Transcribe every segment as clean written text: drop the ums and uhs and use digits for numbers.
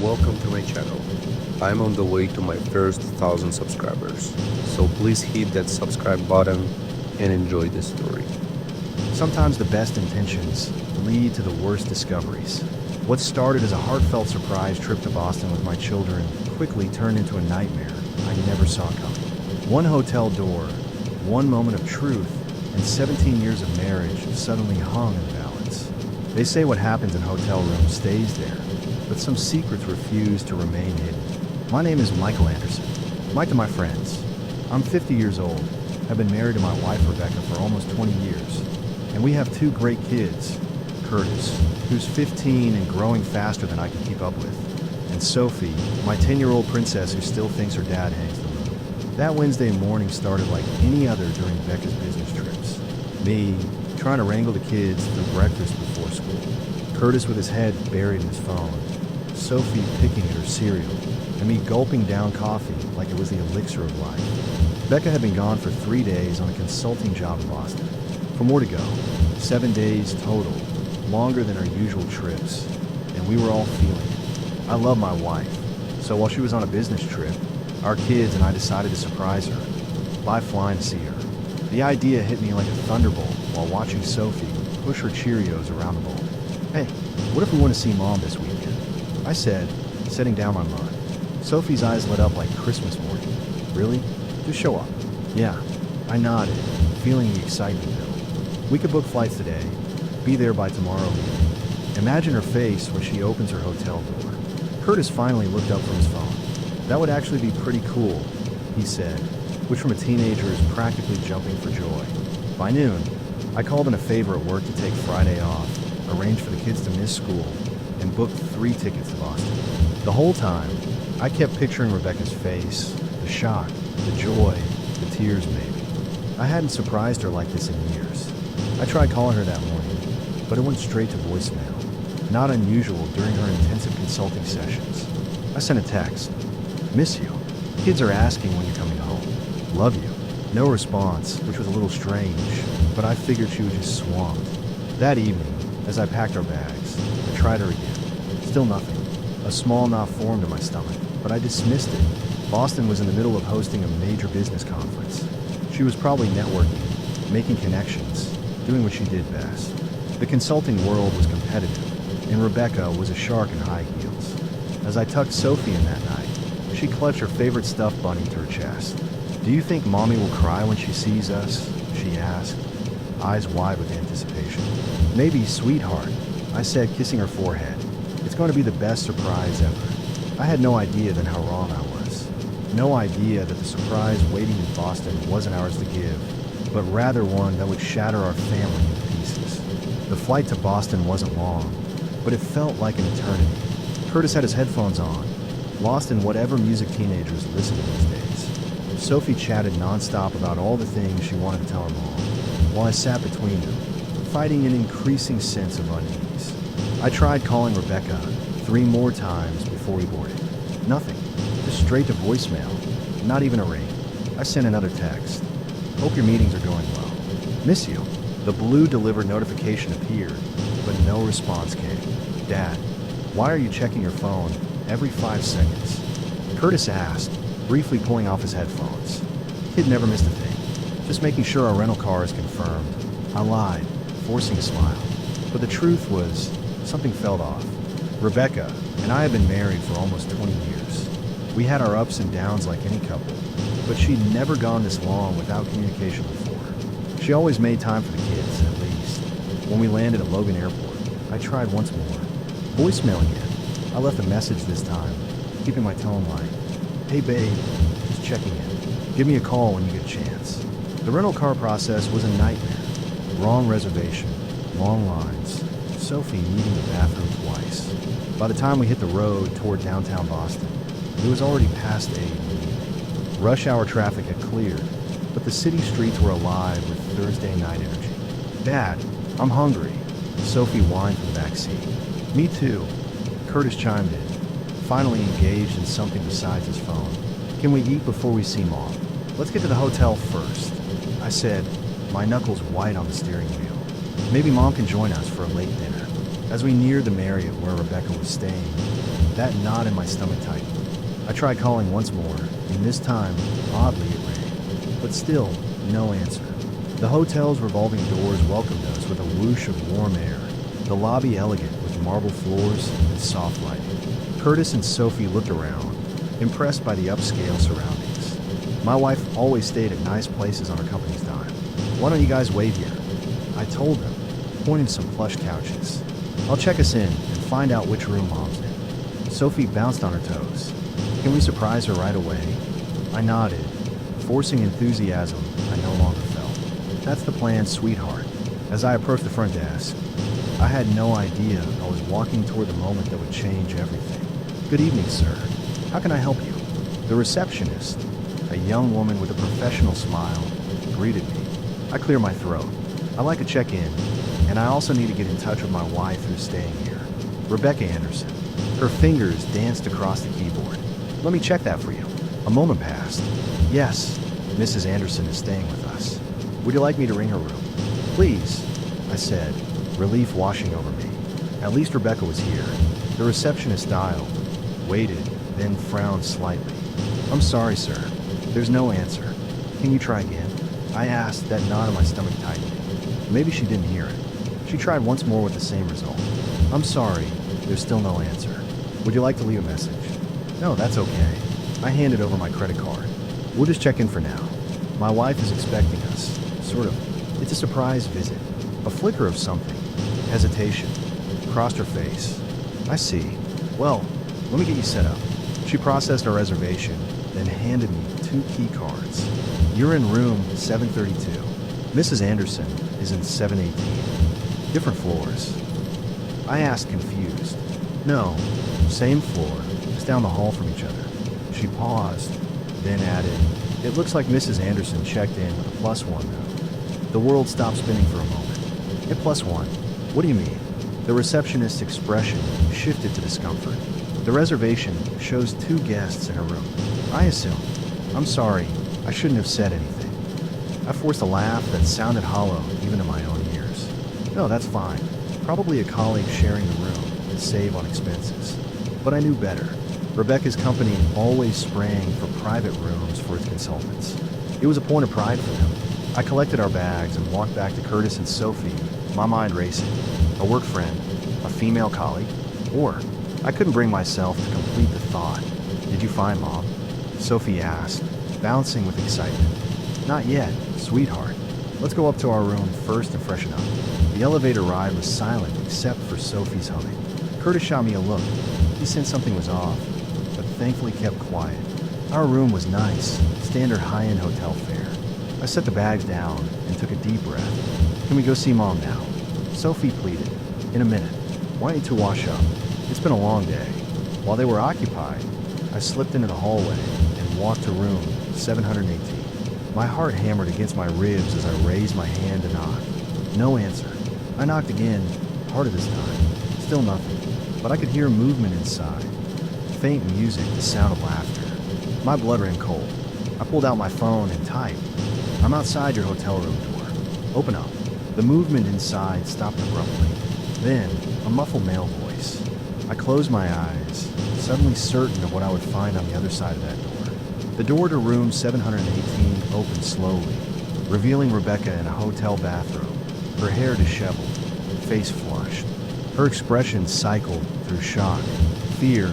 welcome to my channel. I'm on the way to my first 1,000 subscribers, so please hit that subscribe button and enjoy this story. Sometimes the best intentions lead to the worst discoveries. What started as a heartfelt surprise trip to Boston with my children quickly turned into a nightmare I never saw coming. One hotel door, one moment of truth, and 17 years of marriage suddenly hung in the balance. They say what happens in hotel rooms stays there, but some secrets refuse to remain hidden. My name is Michael Anderson. Mike to my friends. I'm 50 years old, have been married to my wife Rebecca for almost 20 years, and we have two great kids, Curtis, who's 15 and growing faster than I can keep up with, and Sophie, my 10-year-old princess who still thinks her dad hangs the moon. That Wednesday morning started like any other during Becca's business trips. Me, trying to wrangle the kids through breakfast before school. Curtis with his head buried in his phone. Sophie picking at her cereal, and me gulping down coffee like it was the elixir of life. Becca had been gone for 3 days on a consulting job in Boston. For more to go, 7 days total, longer than our usual trips, and we were all feeling it. I love my wife, so while she was on a business trip, our kids and I decided to surprise her by flying to see her. The idea hit me like a thunderbolt while watching Sophie push her Cheerios around the bowl. "Hey, what if we want to see Mom this weekend?" I said, setting down my mug. Sophie's eyes lit up like Christmas morning. "Really? Just show up." "Yeah." I nodded, feeling the excitement build. We could book flights today, be there by tomorrow evening. Imagine her face when she opens her hotel door. Curtis finally looked up from his phone. "That would actually be pretty cool," he said, which from a teenager is practically jumping for joy. By noon, I called in a favor at work to take Friday off, arranged for the kids to miss school, and booked 3 tickets to Boston. The whole time, I kept picturing Rebecca's face, the shock, the joy, the tears maybe. I hadn't surprised her like this in years. I tried calling her that morning, but it went straight to voicemail. Not unusual during her intensive consulting sessions. I sent a text. "Miss you. Kids are asking when you're coming home. Love you." No response, which was a little strange, but I figured she was just swamped. That evening, as I packed our bags, I tried her again. Still nothing. A small knot formed in my stomach, but I dismissed it. Boston was in the middle of hosting a major business conference. She was probably networking, making connections, doing what she did best. The consulting world was competitive, and Rebecca was a shark in high heels. As I tucked Sophie in that night, she clutched her favorite stuffed bunny to her chest. "Do you think Mommy will cry when she sees us?" she asked, eyes wide with anticipation. "Maybe, sweetheart," I said, kissing her forehead. "It's going to be the best surprise ever." I had no idea then how wrong I was. No idea that the surprise waiting in Boston wasn't ours to give, but rather one that would shatter our family into pieces. The flight to Boston wasn't long, but it felt like an eternity. Curtis had his headphones on, lost in whatever music teenagers listen to these days. Sophie chatted nonstop about all the things she wanted to tell her mom, while I sat between them, fighting an increasing sense of unease. I tried calling Rebecca 3 more times before we boarded. Nothing. Just straight to voicemail. Not even a ring. I sent another text. "Hope your meetings are going well. Miss you." The blue delivered notification appeared, but no response came. "Dad, why are you checking your phone every 5 seconds?" Curtis asked, briefly pulling off his headphones. Kid never missed a thing. "Just making sure our rental car is confirmed." I lied, forcing a smile. But the truth was, something felt off. Rebecca and I had been married for almost 20 years. We had our ups and downs like any couple, but she'd never gone this long without communication before. She always made time for the kids, at least. When we landed at Logan Airport, I tried once more. Voicemail again. I left a message this time, keeping my tone light. "Hey babe, just checking in. Give me a call when you get a chance." The rental car process was a nightmare. Wrong reservation, long lines, Sophie needing the bathroom twice. By the time we hit the road toward downtown Boston, it was already past 8 in the evening. Rush hour traffic had cleared, but the city streets were alive with Thursday night energy. "Dad, I'm hungry," Sophie whined from the back seat. "Me too," Curtis chimed in, finally engaged in something besides his phone. "Can we eat before we see Mom?" "Let's get to the hotel first," I said, my knuckles white on the steering wheel. "Maybe Mom can join us for a late dinner." As we neared the Marriott where Rebecca was staying, that knot in my stomach tightened. I tried calling once more, and this time, oddly, it rang. But still, no answer. The hotel's revolving doors welcomed us with a whoosh of warm air, the lobby elegant with marble floors and soft lighting. Curtis and Sophie looked around, impressed by the upscale surroundings. My wife always stayed at nice places on her company's dime. "Why don't you guys wait here?" I told them, pointing to some plush couches. "I'll check us in and find out which room Mom's in." Sophie bounced on her toes. "Can we surprise her right away?" I nodded, forcing enthusiasm I no longer felt. "That's the plan, sweetheart." As I approached the front desk, I had no idea I was walking toward the moment that would change everything. "Good evening, sir. How can I help you?" The receptionist, a young woman with a professional smile, greeted me. I cleared my throat. "I like a check-in, and I also need to get in touch with my wife who's staying here, Rebecca Anderson." Her fingers danced across the keyboard. "Let me check that for you." A moment passed. "Yes, Mrs. Anderson is staying with us. Would you like me to ring her room?" "Please," I said, relief washing over me. At least Rebecca was here. The receptionist dialed, waited, then frowned slightly. "I'm sorry, sir. There's no answer. Can you try again?" I asked, that knot in my stomach tightening. Maybe she didn't hear it. She tried once more with the same result. "I'm sorry. There's still no answer. Would you like to leave a message?" "No, that's okay." I handed over my credit card. "We'll just check in for now. My wife is expecting us. Sort of. It's a surprise visit." A flicker of something. Hesitation. Crossed her face. "I see. Well, let me get you set up." She processed our reservation, then handed me 2 key cards. "You're in room 732. Mrs. Anderson is in 718. Different floors." I asked, confused. "No, same floor, just down the hall from each other." She paused, then added, "It looks like Mrs. Anderson checked in with a +1 though." The world stopped spinning for a moment. "A +1? What do you mean?" The receptionist's expression shifted to discomfort. "The reservation shows 2 guests in her room." I assumed. "I'm sorry, I shouldn't have said anything." I forced a laugh that sounded hollow even to my own ears. "No, that's fine. Probably a colleague sharing the room to save on expenses." But I knew better. Rebecca's company always sprang for private rooms for its consultants. It was a point of pride for them. I collected our bags and walked back to Curtis and Sophie, my mind racing. A work friend, a female colleague, or I couldn't bring myself to complete the thought. "Did you find Mom?" Sophie asked, bouncing with excitement. "Not yet, sweetheart. Let's go up to our room first and freshen up." The elevator ride was silent except for Sophie's humming. Curtis shot me a look. He sensed something was off, but thankfully kept quiet. Our room was nice, standard high-end hotel fare. I set the bags down and took a deep breath. "Can we go see Mom now?" Sophie pleaded. "In a minute. Why don't you 2 wash up? It's been a long day." While they were occupied, I slipped into the hallway and walked to room 718. My heart hammered against my ribs as I raised my hand to knock. No answer. I knocked again, harder this time. Still nothing, but I could hear movement inside. Faint music, the sound of laughter. My blood ran cold. I pulled out my phone and typed, "I'm outside your hotel room door. Open up." The movement inside stopped abruptly. Then, a muffled male voice. I closed my eyes, suddenly certain of what I would find on the other side of that door. The door to room 718 opened slowly, revealing Rebecca in a hotel bathroom, her hair disheveled, face flushed. Her expression cycled through shock, fear,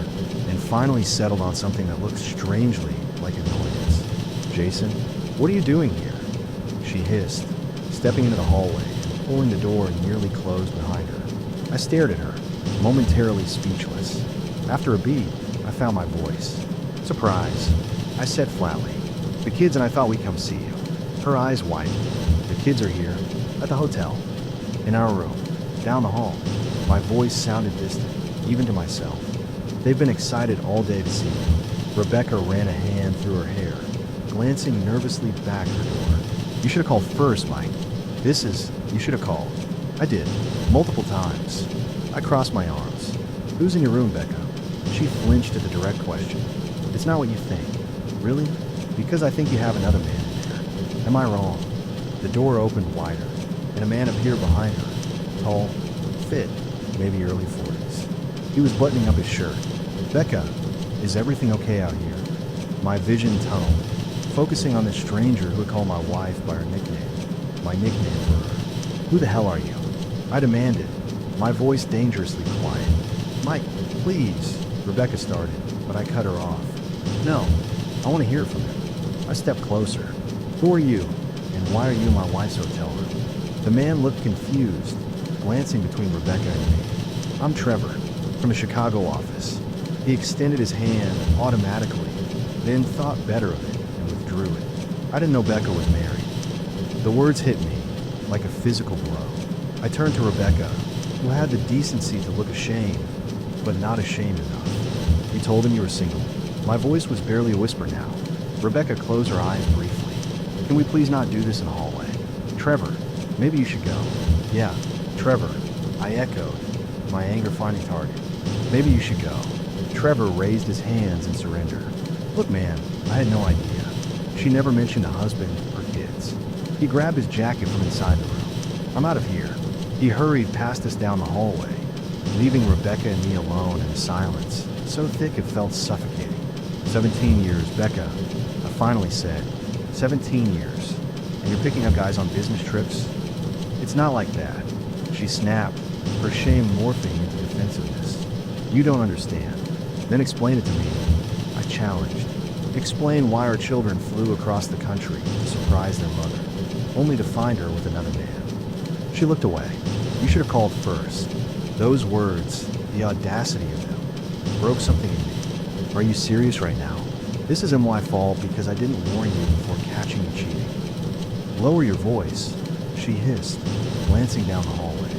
and finally settled on something that looked strangely like annoyance. "Jason, what are you doing here?" she hissed, stepping into the hallway and pulling the door nearly closed behind her. I stared at her, momentarily speechless. After a beat, I found my voice. "Surprise," I said flatly. "The kids and I thought we'd come see you." Her eyes widened. "The kids are here, at the hotel, in our room, down the hall." My voice sounded distant, even to myself. "They've been excited all day to see you." Rebecca ran a hand through her hair, glancing nervously back her door. "You should have called first, Mike. You should have called." I did, multiple times. I crossed my arms. "Who's in your room, Becca?" She flinched at the direct question. "It's not what you think." "Really? Because I think you have another man in there. Am I wrong?" The door opened wider, and a man appeared behind her. Tall, fit, maybe early 40s. He was buttoning up his shirt. "Becca, is everything okay out here?" My vision tunneled, focusing on this stranger who would call my wife by her nickname. My nickname for her. "Who the hell are you?" I demanded, my voice dangerously quiet. "Mike, please," Rebecca started, but I cut her off. "No, I want to hear from him." I stepped closer. "Who are you, and why are you in my wife's hotel room?" The man looked confused, glancing between Rebecca and me. "I'm Trevor, from the Chicago office." He extended his hand automatically, then thought better of it and withdrew it. I didn't know Becca was married. The words hit me like a physical blow. I turned to Rebecca, who had the decency to look ashamed, but not ashamed enough. "You told him you were single?" My voice was barely a whisper now. Rebecca closed her eyes briefly. "Can we please not do this in the hallway?" "Trevor, maybe you should go." "Yeah, Trevor," I echoed, my anger finding target. "Maybe you should go." Trevor raised his hands in surrender. "Look, man, I had no idea. She never mentioned a husband or kids." He grabbed his jacket from inside the room. "I'm out of here." He hurried past us down the hallway, leaving Rebecca and me alone in a silence so thick it felt suffocating. 17 years, Becca," I finally said. 17 years. "And you're picking up guys on business trips?" "It's not like that," she snapped, her shame morphing into defensiveness. "You don't understand." "Then explain it to me," I challenged. "Explain why our children flew across the country to surprise their mother, only to find her with another man." She looked away. "You should have called first." Those words, the audacity of them, broke something in me. "Are you serious right now? This isn't my fault because I didn't warn you before catching you cheating." "Lower your voice," she hissed, glancing down the hallway.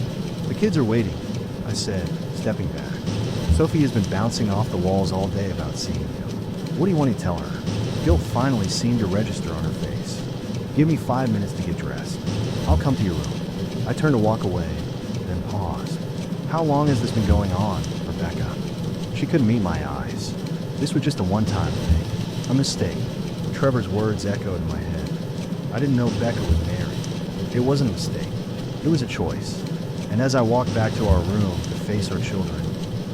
"The kids are waiting," I said, stepping back. "Sophie has been bouncing off the walls all day about seeing you." "What do you want me to tell her?" Guilt finally seemed to register on her face. "Give me 5 minutes to get dressed. I'll come to your room." I turned to walk away, then paused. "How long has this been going on, Rebecca?" She couldn't meet my eyes. This was just a one-time thing. A mistake. Trevor's words echoed in my head. I didn't know Becca was married. It wasn't a mistake. It was a choice. And as I walked back to our room to face our children,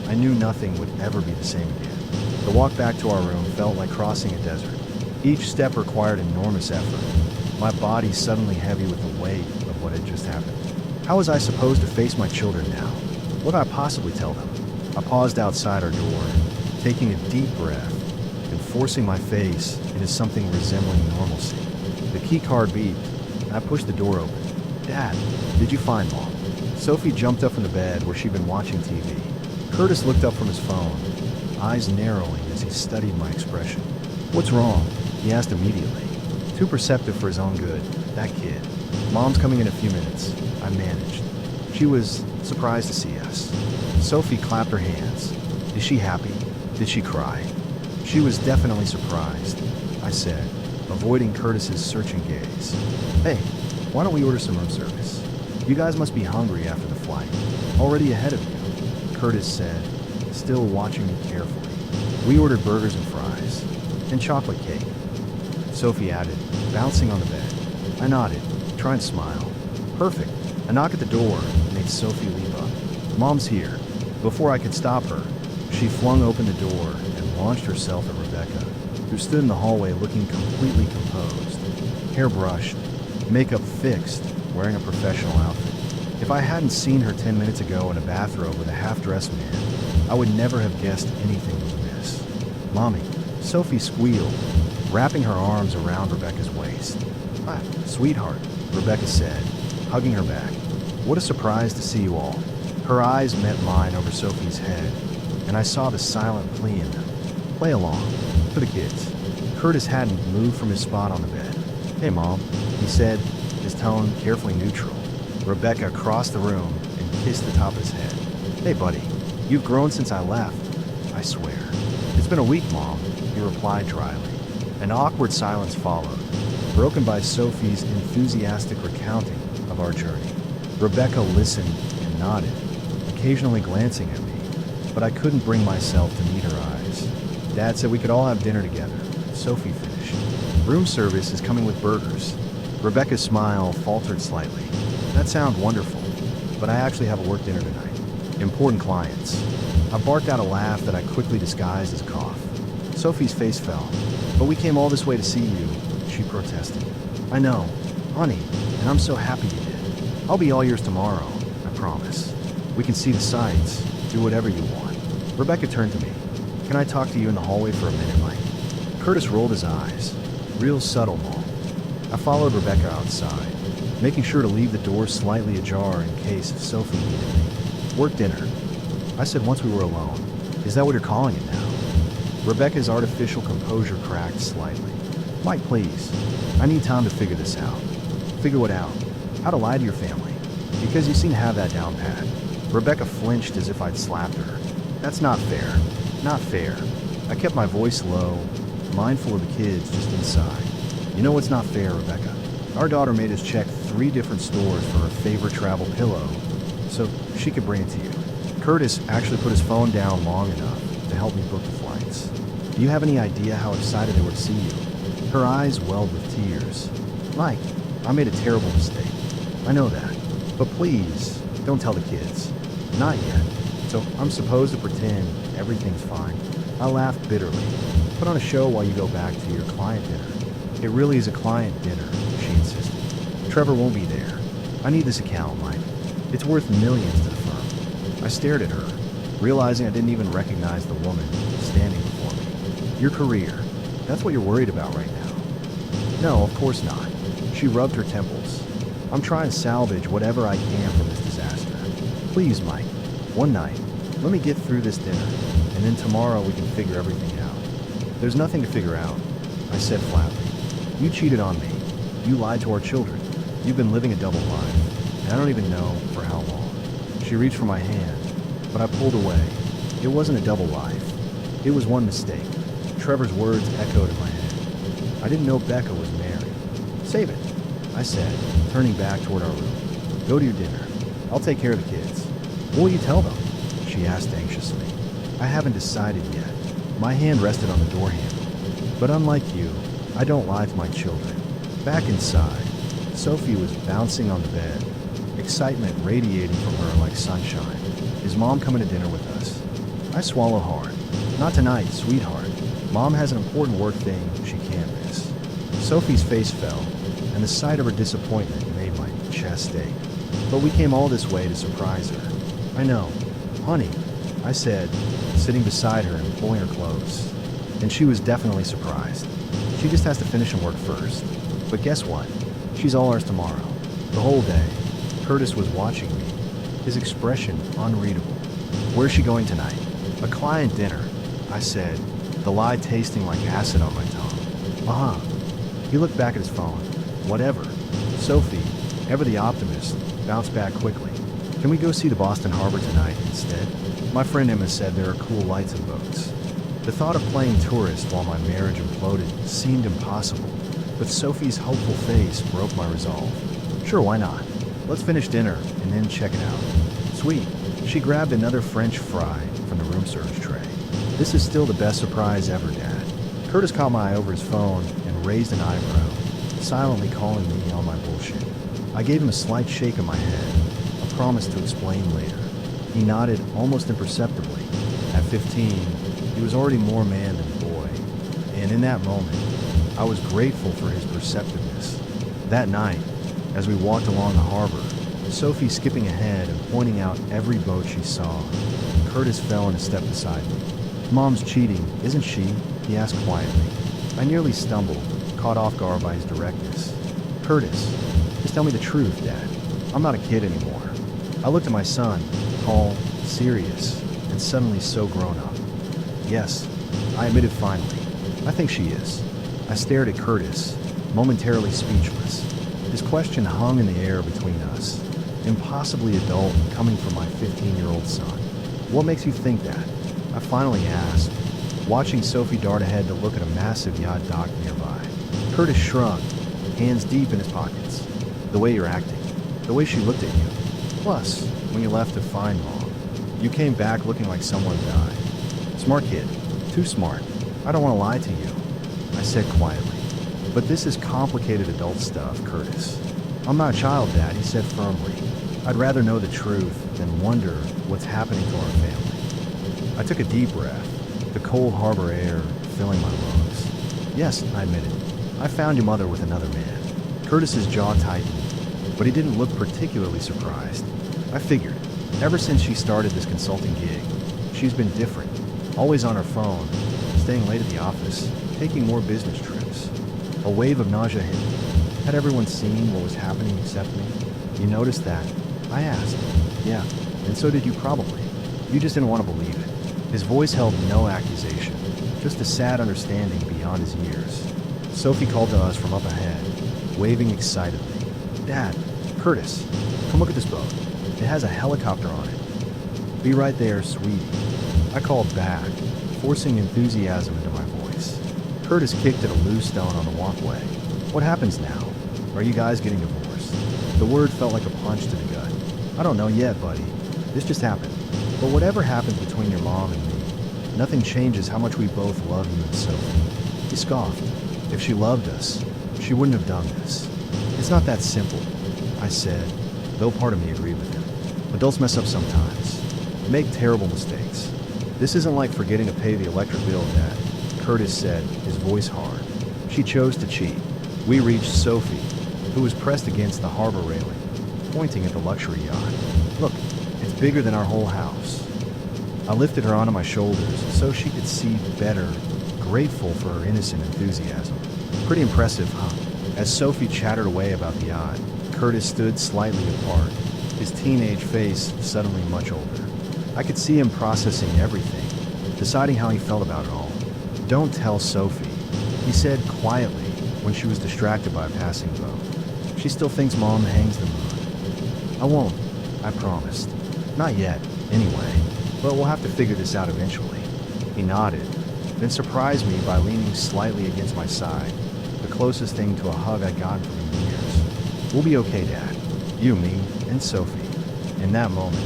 I knew nothing would ever be the same again. The walk back to our room felt like crossing a desert. Each step required enormous effort, my body suddenly heavy with the weight of what had just happened. How was I supposed to face my children now? What could I possibly tell them? I paused outside our door, taking a deep breath and forcing my face into something resembling normalcy. The key card beeped, and I pushed the door open. "Dad, did you find Mom?" Sophie jumped up from the bed where she'd been watching TV. Curtis looked up from his phone, eyes narrowing as he studied my expression. "What's wrong?" he asked immediately. Too perceptive for his own good, that kid. "Mom's coming in a few minutes," I managed. She was surprised to see us. Sophie clapped her hands. "Is she happy? Did she cry?" "She was definitely surprised," I said, avoiding Curtis's searching gaze. "Hey, why don't we order some room service? You guys must be hungry after the flight. Already ahead of you," Curtis said, still watching me carefully. We ordered burgers and fries, and chocolate cake, Sophie added, bouncing on the bed. I nodded, trying to smile. "Perfect." A knock at the door made Sophie leap up. "Mom's here." Before I could stop her, she flung open the door and launched herself at Rebecca, who stood in the hallway looking completely composed. Hair brushed, makeup fixed, wearing a professional outfit. If I hadn't seen her 10 minutes ago in a bathrobe with a half-dressed man, I would never have guessed anything was amiss. "Mommy," Sophie squealed, wrapping her arms around Rebecca's waist. "Ah, sweetheart," Rebecca said, hugging her back. "What a surprise to see you all." Her eyes met mine over Sophie's head, and I saw the silent plea in them. "Play along." For the kids. Curtis hadn't moved from his spot on the bed. "Hey, Mom," he said, his tone carefully neutral. Rebecca crossed the room and kissed the top of his head. "Hey, buddy, you've grown since I left, I swear." "It's been a week, Mom," he replied dryly. An awkward silence followed, broken by Sophie's enthusiastic recounting of our journey. Rebecca listened and nodded, occasionally glancing at me, but I couldn't bring myself to meet her eyes. "Dad said we could all have dinner together," Sophie finished. "Room service is coming with burgers." Rebecca's smile faltered slightly. "That sounds wonderful, but I actually have a work dinner tonight." Important clients. I barked out a laugh that I quickly disguised as a cough. Sophie's face fell. But we came all this way to see you, she protested. I know, honey, and I'm so happy you did. I'll be all yours tomorrow, I promise. We can see the sights, do whatever you want. Rebecca turned to me. Can I talk to you in the hallway for a minute, Mike? Curtis rolled his eyes. Real subtle, Mom. I followed Rebecca outside, making sure to leave the door slightly ajar in case Sophie needed me. Work dinner, I said once we were alone. Is that what you're calling it now? Rebecca's artificial composure cracked slightly. Mike, please. I need time to figure this out. Figure what out? How to lie to your family. Because you seem to have that down pat. Rebecca flinched as if I'd slapped her. That's not fair. Not fair. I kept my voice low, mindful of the kids just inside. You know what's not fair, Rebecca? Our daughter made us check 3 different stores for her favorite travel pillow so she could bring it to you. Curtis actually put his phone down long enough to help me book the flights. Do you have any idea how excited they were to see you? Her eyes welled with tears. Mike, I made a terrible mistake. I know that. But please, don't tell the kids. Not yet. So I'm supposed to pretend everything's fine. I laughed bitterly. Put on a show while you go back to your client dinner. It really is a client dinner, she insisted. Trevor won't be there. I need this account, Mike. It's worth millions to the firm. I stared at her, realizing I didn't even recognize the woman standing before me. Your career. That's what you're worried about right now. No, of course not. She rubbed her temples. I'm trying to salvage whatever I can from this disaster. Please, Mike. One night. Let me get through this dinner, and then tomorrow we can figure everything out. There's nothing to figure out, I said flatly. You cheated on me. You lied to our children. You've been living a double life, and I don't even know for how long. She reached for my hand, but I pulled away. It wasn't a double life. It was one mistake. Trevor's words echoed in my head. I didn't know Becca was married. Save it, I said, turning back toward our room. Go to your dinner. I'll take care of the kids. What will you tell them? She asked anxiously. I haven't decided yet. My hand rested on the door handle. But unlike you, I don't lie to my children. Back inside, Sophie was bouncing on the bed, excitement radiating from her like sunshine. Is Mom coming to dinner with us? I swallow hard. Not tonight, sweetheart. Mom has an important work thing she can't miss. Sophie's face fell, and the sight of her disappointment made my chest ache. But we came all this way to surprise her. I know. Honey, I said, sitting beside her and pulling her close. And she was definitely surprised. She just has to finish some work first. But guess what? She's all ours tomorrow. The whole day. Curtis was watching me, his expression unreadable. Where's she going tonight? A client dinner, I said, the lie tasting like acid on my tongue. Uh-huh. He looked back at his phone. Whatever. Sophie, ever the optimist, bounced back quickly. Can we go see the Boston Harbor tonight instead? My friend Emma said there are cool lights and boats. The thought of playing tourist while my marriage imploded seemed impossible, but Sophie's hopeful face broke my resolve. Sure, why not? Let's finish dinner and then check it out. Sweet. She grabbed another French fry from the room service tray. This is still the best surprise ever, Dad. Curtis caught my eye over his phone and raised an eyebrow, silently calling me on my bullshit. I gave him a slight shake of my head, a promise to explain later. He nodded almost imperceptibly. At 15, he was already more man than boy, and in that moment, I was grateful for his perceptiveness. That night, as we walked along the harbor, Sophie skipping ahead and pointing out every boat she saw, Curtis fell in a step beside me. Mom's cheating, isn't she? He asked quietly. I nearly stumbled, caught off guard by his directness. Curtis, just tell me the truth, Dad. I'm not a kid anymore. I looked at my son, tall, serious, and suddenly so grown up. Yes, I admitted finally. I think she is. I stared at Curtis, momentarily speechless. His question hung in the air between us, impossibly adult coming from my 15-year-old son. What makes you think that? I finally asked, watching Sophie dart ahead to look at a massive yacht dock nearby. Curtis shrugged, hands deep in his pockets. The way you're acting, the way she looked at you. Plus, when you left to find Mom, you came back looking like someone died. Smart kid, too smart. I don't want to lie to you, I said quietly. But this is complicated adult stuff, Curtis. I'm not a child, Dad, he said firmly. I'd rather know the truth then wonder what's happening to our family. I took a deep breath, the cold harbor air filling my lungs. Yes, I admitted, I found your mother with another man. Curtis's jaw tightened, but he didn't look particularly surprised. I figured, ever since she started this consulting gig, she's been different. Always on her phone, staying late at the office, taking more business trips. A wave of nausea hit me. Had everyone seen what was happening except me? You noticed that? I asked. Yeah, and so did you probably. You just didn't want to believe it. His voice held no accusation, just a sad understanding beyond his years. Sophie called to us from up ahead, waving excitedly. Dad, Curtis, come look at this boat. It has a helicopter on it. Be right there, sweetie. I called back, forcing enthusiasm into my voice. Curtis kicked at a loose stone on the walkway. What happens now? Are you guys getting divorced? The word felt like a punch to the gut. I don't know yet, buddy. This just happened. But whatever happens between your mom and me, nothing changes how much we both love you and Sophie. He scoffed. If she loved us, she wouldn't have done this. It's not that simple, I said, though part of me agreed with him. Adults mess up sometimes. Make terrible mistakes. This isn't like forgetting to pay the electric bill, Dad, Curtis said, his voice hard. She chose to cheat. We reached Sophie, who was pressed against the harbor railing, pointing at the luxury yacht. Look, it's bigger than our whole house. I lifted her onto my shoulders so she could see better, grateful for her innocent enthusiasm. Pretty impressive, huh? As Sophie chattered away about the yacht, Curtis stood slightly apart, his teenage face suddenly much older. I could see him processing everything, deciding how he felt about it all. Don't tell Sophie, he said quietly when she was distracted by a passing boat. She still thinks Mom hangs the moon. I won't, I promised. Not yet, anyway, but we'll have to figure this out eventually. He nodded, then surprised me by leaning slightly against my side, the closest thing to a hug I'd gotten from him in years. We'll be okay, Dad. You, me, and Sophie. In that moment,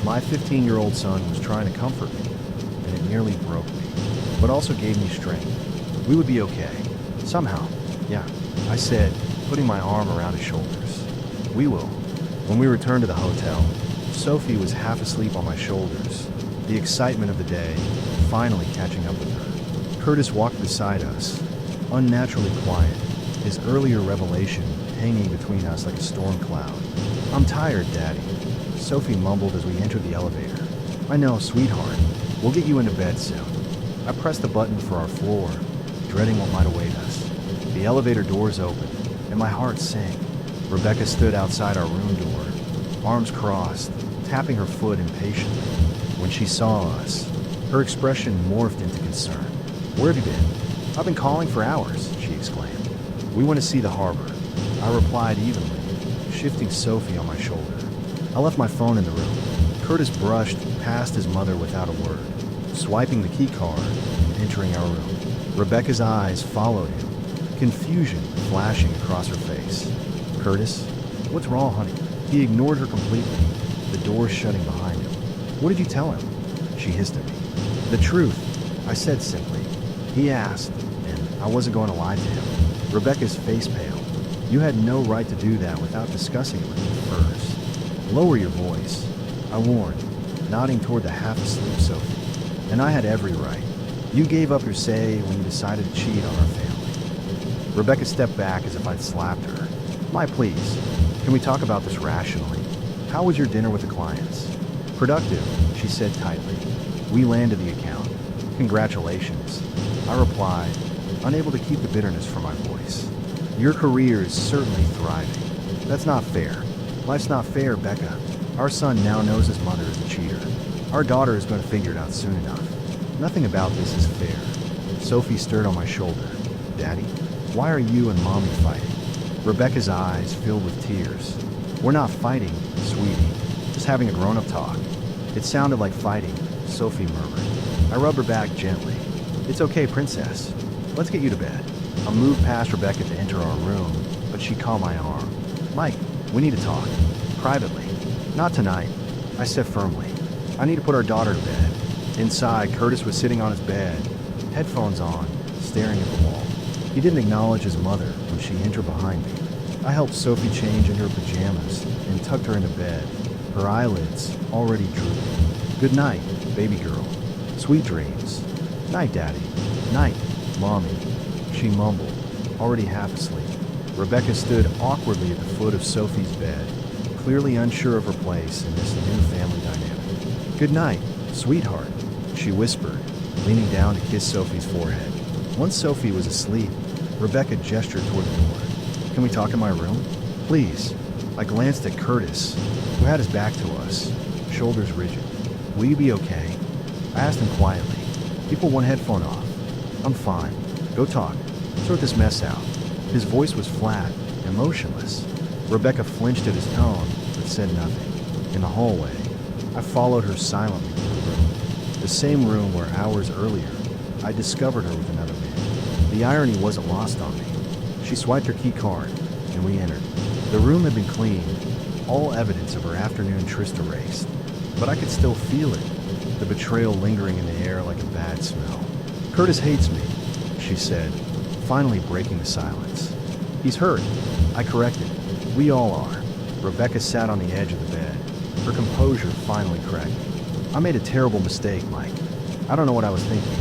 my 15-year-old son was trying to comfort me, and it nearly broke me, but also gave me strength. We would be okay. Somehow. Yeah, I said, putting my arm around his shoulders. We will. When we returned to the hotel, Sophie was half asleep on my shoulders, the excitement of the day finally catching up with her. Curtis walked beside us, unnaturally quiet, his earlier revelation hanging between us like a storm cloud. I'm tired, Daddy, Sophie mumbled as we entered the elevator. I know, sweetheart. We'll get you into bed soon. I pressed the button for our floor, dreading what might await us. The elevator doors opened, and my heart sank. Rebecca stood outside our room door, arms crossed, tapping her foot impatiently. When she saw us, her expression morphed into concern. Where have you been? I've been calling for hours, she exclaimed. We want to see the harbor. I replied evenly, shifting Sophie on my shoulder. I left my phone in the room. Curtis brushed past his mother without a word, swiping the key card and entering our room. Rebecca's eyes followed him, confusion flashing across her face. Curtis, what's wrong, honey? He ignored her completely, the door shutting behind him. What did you tell him? She hissed at me. The truth, I said simply. He asked, and I wasn't going to lie to him. Rebecca's face paled. You had no right to do that without discussing it with me first. Lower your voice, I warned, nodding toward the half-asleep Sophie. And I had every right. You gave up your say when you decided to cheat on our family. Rebecca stepped back as if I'd slapped her. My, please, can we talk about this rationally? How was your dinner with the clients? Productive, she said tightly. We landed the account. Congratulations, I replied, unable to keep the bitterness from my voice. Your career is certainly thriving. That's not fair. Life's not fair, Becca. Our son now knows his mother is a cheater. Our daughter is going to figure it out soon enough. Nothing about this is fair. Sophie stirred on my shoulder. Daddy, why are you and Mommy fighting? Rebecca's eyes filled with tears. We're not fighting, sweetie. Just having a grown-up talk. It sounded like fighting, Sophie murmured. I rubbed her back gently. It's okay, princess. Let's get you to bed. I moved past Rebecca to enter our room, but she caught my arm. Mike, we need to talk. Privately. Not tonight, I said firmly. I need to put our daughter to bed. Inside, Curtis was sitting on his bed, headphones on, staring at the wall. He didn't acknowledge his mother when she entered behind me. I helped Sophie change into her pajamas and tucked her into bed, her eyelids already drooping. "Good night, baby girl. Sweet dreams. Night, Daddy. Night, Mommy," she mumbled, already half asleep. Rebecca stood awkwardly at the foot of Sophie's bed, clearly unsure of her place in this new family dynamic. "Good night, sweetheart," she whispered, leaning down to kiss Sophie's forehead. Once Sophie was asleep, Rebecca gestured toward the door. "Can we talk in my room? Please." I glanced at Curtis, who had his back to us, shoulders rigid. "Will you be okay?" I asked him quietly. He pulled one headphone off. "I'm fine. Go talk. Sort this mess out." His voice was flat and motionless. Rebecca flinched at his tone, but said nothing. In the hallway, I followed her silently to the room. The same room where hours earlier, I discovered her with another man. The irony wasn't lost on me. She swiped her key card, and we entered. The room had been cleaned, all evidence of her afternoon tryst erased. But I could still feel it, the betrayal lingering in the air like a bad smell. "Curtis hates me," she said, finally breaking the silence. "He's hurt," I corrected. "We all are." Rebecca sat on the edge of the bed, her composure finally cracking. "I made a terrible mistake, Mike. I don't know what I was thinking."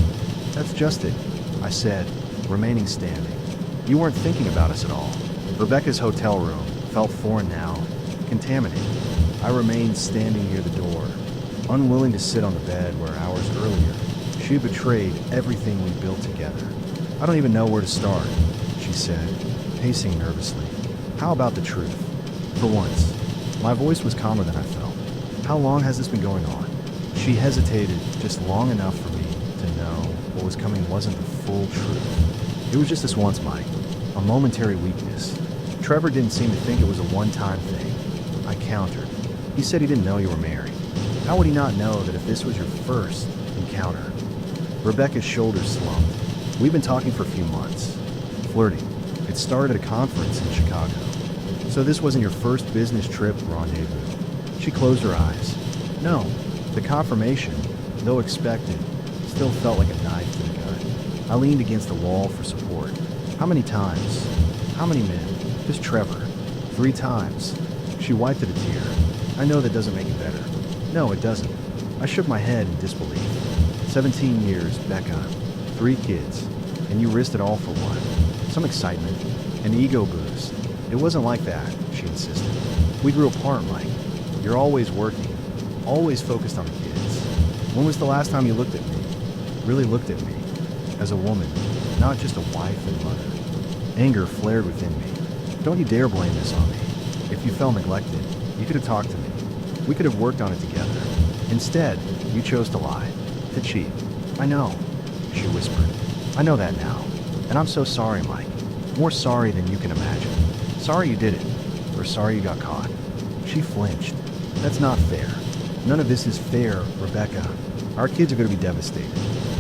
"That's just it," I said, remaining standing. "You weren't thinking about us at all." Rebecca's hotel room felt foreign now, contaminated. I remained standing near the door, unwilling to sit on the bed where hours earlier she had betrayed everything we built together. "I don't even know where to start," she said, pacing nervously. "How about the truth?" For once, my voice was calmer than I felt. "How long has this been going on?" She hesitated just long enough for me to know what was coming wasn't the full truth. "It was just this once, Mike. A momentary weakness. Trevor didn't seem to think it was a one-time thing." I countered. "He said he didn't know you were married. How would he not know that if this was your first encounter?" Rebecca's shoulders slumped. "We've been talking for a few months. Flirting. It started at a conference in Chicago. So this wasn't your first business trip rendezvous." She closed her eyes. "No. The confirmation, though expected, still felt like a knife to the gut." I leaned against the wall for support. "How many times? How many men? Just Trevor." "3 times." She wiped at a tear. "I know that doesn't make it better." "No, it doesn't." I shook my head in disbelief. 17 years, Becca. 3 kids. And you risked it all for what? Some excitement. An ego boost. "It wasn't like that," she insisted. "We grew apart, Mike. You're always working. Always focused on the kids. When was the last time you looked at me? Really looked at me? As a woman, not just a wife and mother." Anger flared within me. "Don't you dare blame this on me. If you felt neglected, you could have talked to me. We could have worked on it together. Instead, you chose to lie. To cheat." "I know," she whispered. "I know that now. And I'm so sorry, Mike. More sorry than you can imagine. Sorry you did it. Or sorry you got caught." She flinched. "That's not fair. None of this is fair, Rebecca. Our kids are going to be devastated.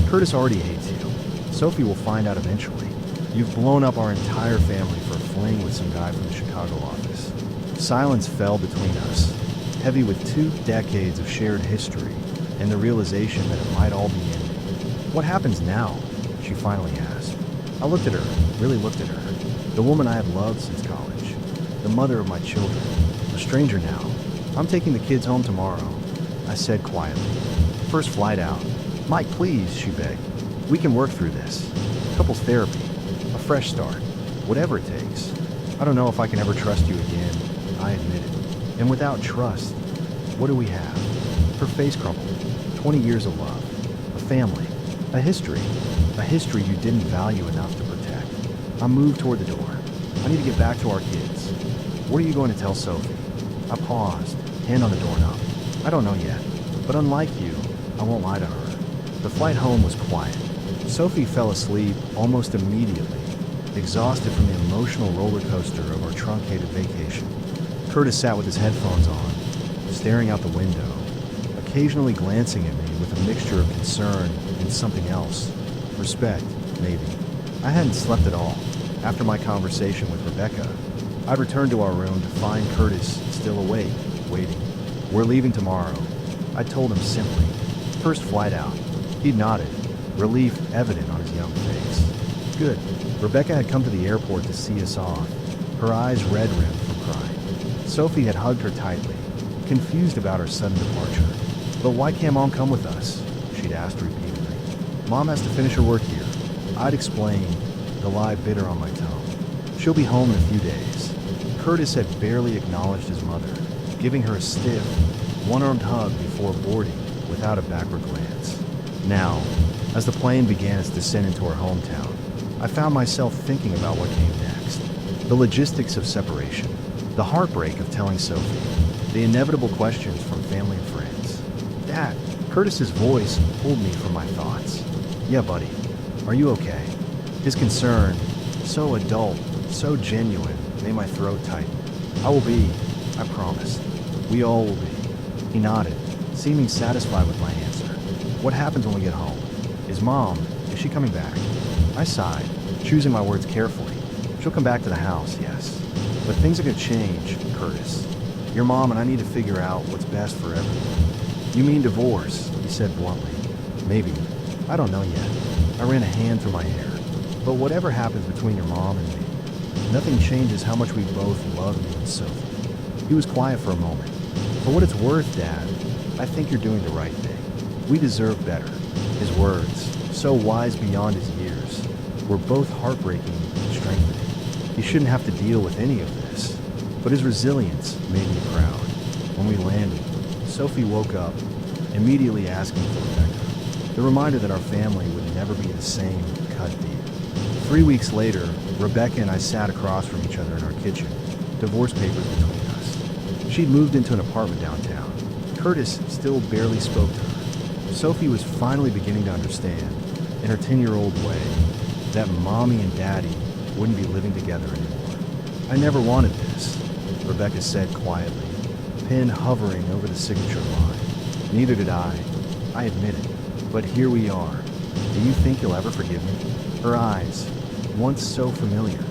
Curtis already hates you. Sophie will find out eventually. You've blown up our entire family for a fling with some guy from the Chicago office." Silence fell between us, heavy with 2 decades of shared history and the realization that it might all be ending. "What happens now?" she finally asked. I looked at her, really looked at her. The woman I had loved since college. The mother of my children. A stranger now. "I'm taking the kids home tomorrow," I said quietly. "First flight out." "Mike, please," she begged. "We can work through this. Couples therapy. A fresh start. Whatever it takes. I don't know if I can ever trust you again," I admitted. "And without trust, what do we have?" Her face crumpled. 20 years of love. A family. A history. A history you didn't value enough to protect. I moved toward the door. "I need to get back to our kids." "What are you going to tell Sophie?" I paused, hand on the doorknob. "I don't know yet. But unlike you, I won't lie to her." The flight home was quiet. Sophie fell asleep almost immediately, exhausted from the emotional roller coaster of our truncated vacation. Curtis sat with his headphones on, staring out the window, occasionally glancing at me with a mixture of concern and something else. Respect, maybe. I hadn't slept at all. After my conversation with Rebecca, I'd returned to our room to find Curtis still awake, waiting. "We're leaving tomorrow," I told him simply. "First flight out." He nodded, relief evident on his young face. "Good." Rebecca had come to the airport to see us off, her eyes red-rimmed from crying. Sophie had hugged her tightly, confused about her sudden departure. "But why can't Mom come with us?" she'd asked repeatedly. "Mom has to finish her work here." I'd explain, the lie bitter on my tongue. "She'll be home in a few days." Curtis had barely acknowledged his mother, giving her a stiff, one-armed hug before boarding without a backward glance. Now, as the plane began its descent into our hometown, I found myself thinking about what came next. The logistics of separation, the heartbreak of telling Sophie, the inevitable questions from family and friends. "Dad," Curtis's voice pulled me from my thoughts. "Yeah, buddy, are you okay?" His concern, so adult, so genuine, made my throat tighten. "I will be, I promise. We all will be." He nodded, seeming satisfied with my answer. "What happens when we get home? Is she coming back?" I sighed, choosing my words carefully. "She'll come back to the house, yes. But things are going to change, Curtis. Your mom and I need to figure out what's best for everyone." "You mean divorce?" he said bluntly. "Maybe. I don't know yet." I ran a hand through my hair. "But whatever happens between your mom and me, nothing changes how much we both love you and Sophie." He was quiet for a moment. "For what it's worth, Dad, I think you're doing the right thing. We deserve better." His words, so wise beyond his years, were both heartbreaking and strengthening. He shouldn't have to deal with any of this, but his resilience made me proud. When we landed, Sophie woke up, immediately asking for Rebecca. The reminder that our family would never be the same cut deep. 3 weeks later, Rebecca and I sat across from each other in our kitchen, divorce papers between us. She'd moved into an apartment downtown. Curtis still barely spoke to her. Sophie was finally beginning to understand, in her 10-year-old way, that Mommy and Daddy wouldn't be living together anymore. "I never wanted this," Rebecca said quietly, pen hovering over the signature line. "Neither did I admit it. But here we are. Do you think you'll ever forgive me?" Her eyes, once so familiar,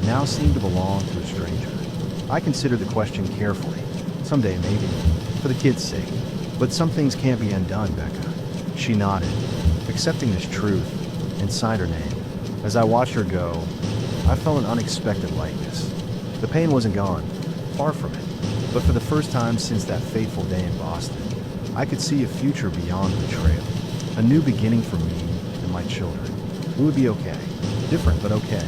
now seemed to belong to a stranger. I considered the question carefully. Someday, maybe, for the kids' sake. "But some things can't be undone, Becca." She nodded, accepting this truth, and signed her name. As I watched her go, I felt an unexpected lightness. The pain wasn't gone, far from it. But for the first time since that fateful day in Boston, I could see a future beyond betrayal. A new beginning for me and my children. We would be okay. Different, but okay.